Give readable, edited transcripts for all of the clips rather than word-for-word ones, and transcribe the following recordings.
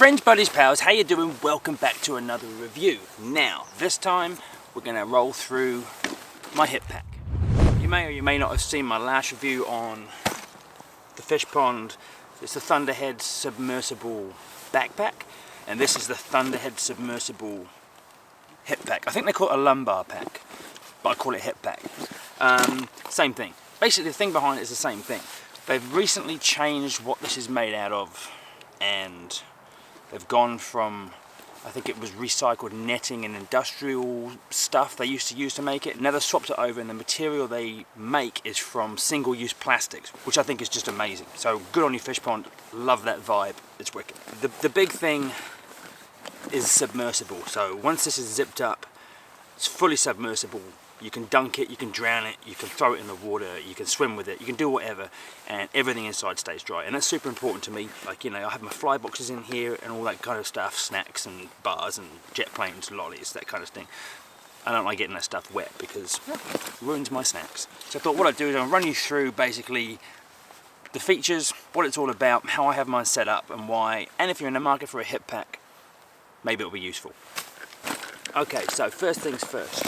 Friends, buddies, pals, how you doing? Welcome back to another review. Now, this time we're going to roll through my hip pack. You may or you may not have seen my last review on the Fishpond. It's the Thunderhead Submersible backpack, and this is the Thunderhead Submersible hip pack. I think they call it a lumbar pack, but I call it hip pack. Same thing. Basically, the thing behind it is the same thing. They've recently changed what this is made out of, and they've gone from, I think it was recycled netting and industrial stuff they used to use to make it. Now they've swapped it over, and the material they make is from single-use plastics, which I think is just amazing. So good on you, Fishpond. Love that vibe. It's wicked. The big thing is submersible. So once this is zipped up, it's fully submersible. You can dunk it, you can drown it, you can throw it in the water, you can swim with it, you can do whatever, and everything inside stays dry. And that's super important to me. Like, you know, I have my fly boxes in here and all that kind of stuff, snacks and bars and jet planes, lollies, that kind of thing. I don't like getting that stuff wet because it ruins my snacks. So I thought what I'd do is I'll run you through basically the features, what it's all about, how I have mine set up and why, and if you're in the market for a hip pack, maybe it'll be useful. Okay, so first things first.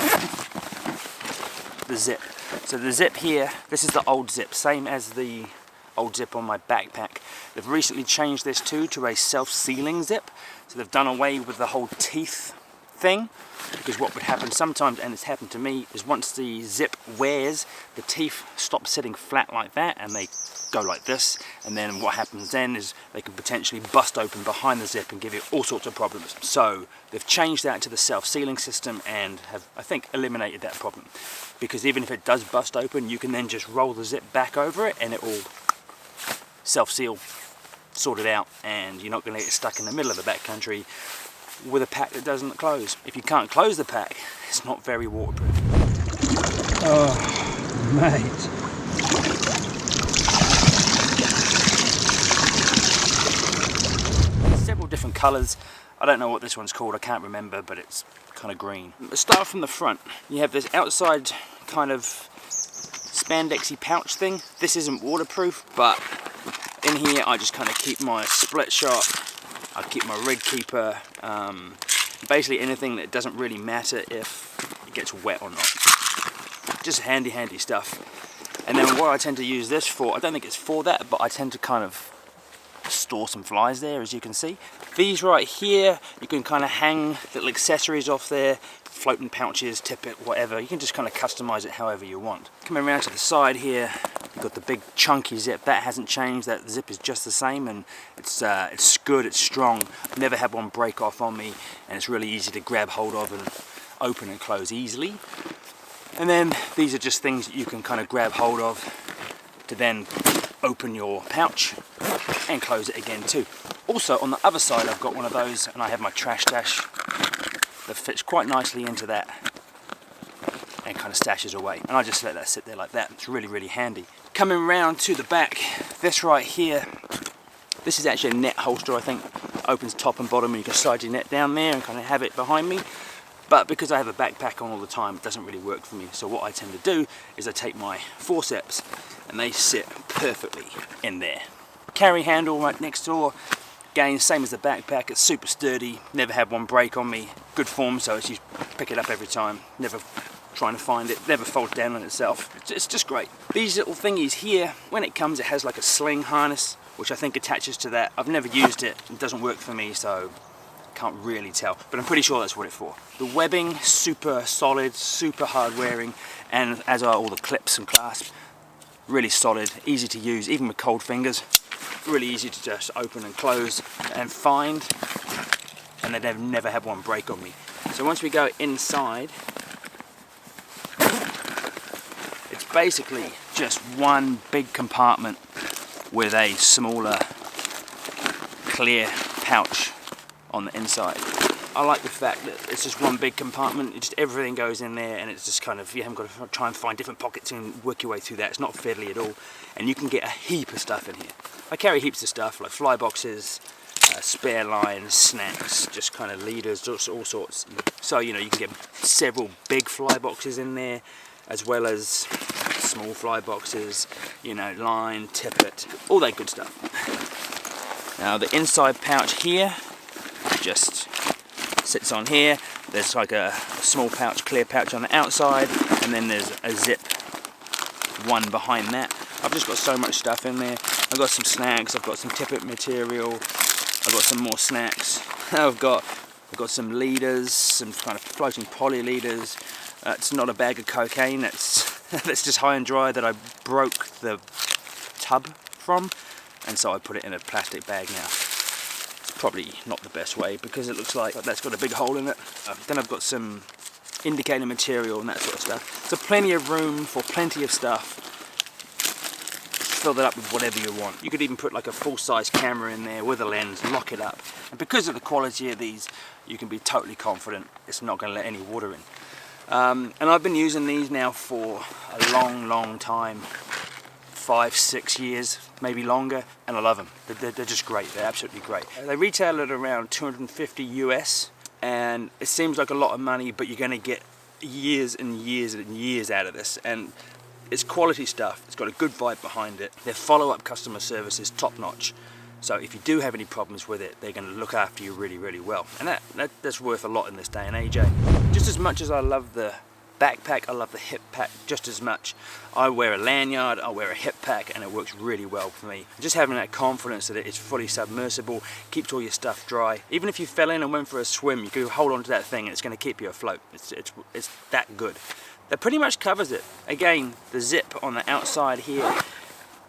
The zip. So the zip here, this is the old zip, same as the old zip on my backpack. They've recently changed this to a self-sealing zip. So they've done away with the whole teeth thing, because what would happen sometimes, and it's happened to me, is once the zip wears, the teeth stop sitting flat like that and they go like this, and then what happens then is they can potentially bust open behind the zip and give you all sorts of problems. So they've changed that to the self-sealing system and have, I think, eliminated that problem, because even if it does bust open, you can then just roll the zip back over it and it will self-seal, sort it out, and you're not going to get stuck in the middle of the backcountry with a pack that doesn't close. If you can't close the pack, it's not very waterproof. Oh, mate. Several different colours. I don't know what this one's called, I can't remember, but it's kind of green. Let's start from the front. You have this outside kind of spandexy pouch thing. This isn't waterproof, but in here I just kind of keep my split shot, I keep my rig keeper, basically anything that doesn't really matter if it gets wet or not. Just handy stuff. And then what I tend to use this for, I don't think it's for that, but I tend to kind of store some flies there, as you can see. These right here, you can kind of hang little accessories off there, floating pouches, tippet, whatever. You can just kind of customize it however you want. Coming around to the side here, you've got the big chunky zip. That hasn't changed, that zip is just the same, and it's good, it's strong. I've never had one break off on me, and it's really easy to grab hold of and open and close easily. And then these are just things that you can kind of grab hold of to then open your pouch and close it again too. Also on the other side I've got one of those, and I have my trash stash that fits quite nicely into that and kind of stashes away, and I just let that sit there like that. It's really handy. Coming round to the back, this right here, this is actually a net holster. I think opens top and bottom, and you can slide your net down there and kind of have it behind me. But because I have a backpack on all the time, it doesn't really work for me. So what I tend to do is I take my forceps and they sit perfectly in there. Carry handle right next door. Again, same as the backpack, it's super sturdy. Never had one break on me. Good form, so you pick it up every time. Never trying to find it, never folds down on itself. It's just great. These little thingies here, when it comes, it has like a sling harness, which I think attaches to that. I've never used it, it doesn't work for me, so can't really tell, but I'm pretty sure that's what it's for. The webbing, super solid, super hard wearing, and as are all the clips and clasps. Really solid, easy to use, even with cold fingers. Really easy to just open and close and find, and they've never had one break on me. So once we go inside, it's basically just one big compartment with a smaller clear pouch on the inside. I like the fact that it's just one big compartment, just everything goes in there, and it's just kind of, you haven't got to try and find different pockets and work your way through that. It's not fiddly at all, and you can get a heap of stuff in here. I carry heaps of stuff like fly boxes, spare lines, snacks, just kind of leaders, all sorts. So you know, you can get several big fly boxes in there, as well as small fly boxes, you know, line, tippet, all that good stuff. Now the inside pouch here, just sits on here. There's like a small pouch, clear pouch on the outside, and then there's a zip one behind that. I've just got so much stuff in there. I've got some snacks, I've got some tippet material, I've got some more snacks. I've got some leaders, some kind of floating poly leaders. It's not a bag of cocaine, that's just high and dry that I broke the tub from, and so I put it in a plastic bag now. It's probably not the best way because it looks like that's got a big hole in it. Then I've got some indicator material and that sort of stuff. So plenty of room for plenty of stuff. Fill that up with whatever you want. You could even put like a full-size camera in there with a lens, lock it up. And because of the quality of these, you can be totally confident it's not going to let any water in. And I've been using these now for a long time, 5-6 years, maybe longer, and I love them. They're just great. They're absolutely great. They retail at around 250 US, and it seems like a lot of money, but you're going to get years and years and years out of this. And it's quality stuff. It's got a good vibe behind it. Their follow-up customer service is top-notch. So if you do have any problems with it, they're going to look after you really well. And that's worth a lot in this day and age, eh? Just as much as I love the backpack, I love the hip pack just as much. I wear a lanyard, I wear a hip pack, and it works really well for me. Just having that confidence that it's fully submersible, keeps all your stuff dry. Even if you fell in and went for a swim, you can hold on to that thing and it's going to keep you afloat. It's that good. That pretty much covers it. Again, the zip on the outside here,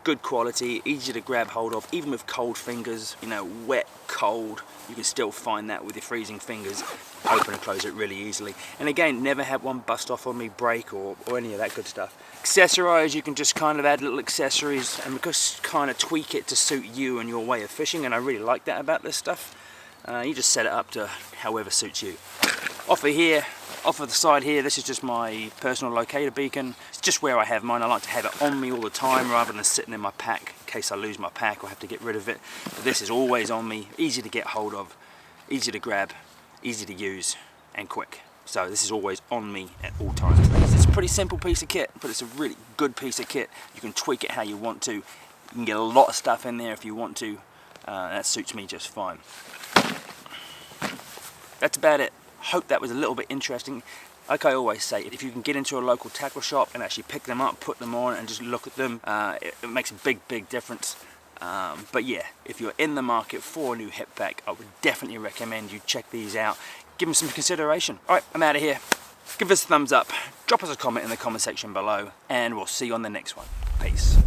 good quality, easy to grab hold of, even with cold fingers, you know, wet, cold, you can still find that with your freezing fingers, open and close it really easily. And again, never had one bust off on me, break, or any of that good stuff. Accessorize, you can just kind of add little accessories and just kind of tweak it to suit you and your way of fishing, and I really like that about this stuff. You just set it up to however suits you. Off of the side here, this is just my personal locator beacon. It's just where I have mine. I like to have it on me all the time rather than sitting in my pack in case I lose my pack or have to get rid of it. But this is always on me, easy to get hold of, easy to grab, easy to use, and quick. So this is always on me at all times. It's a pretty simple piece of kit, but it's a really good piece of kit. You can tweak it how you want to. You can get a lot of stuff in there if you want to. That suits me just fine. That's about it. Hope that was a little bit interesting. Like I always say, if you can get into a local tackle shop and actually pick them up, put them on and just look at them, it makes a big difference. But yeah, if you're in the market for a new hip pack, I would definitely recommend you check these out. Give them some consideration. Alright, I'm out of here. Give us a thumbs up, drop us a comment in the comment section below, and we'll see you on the next one. Peace.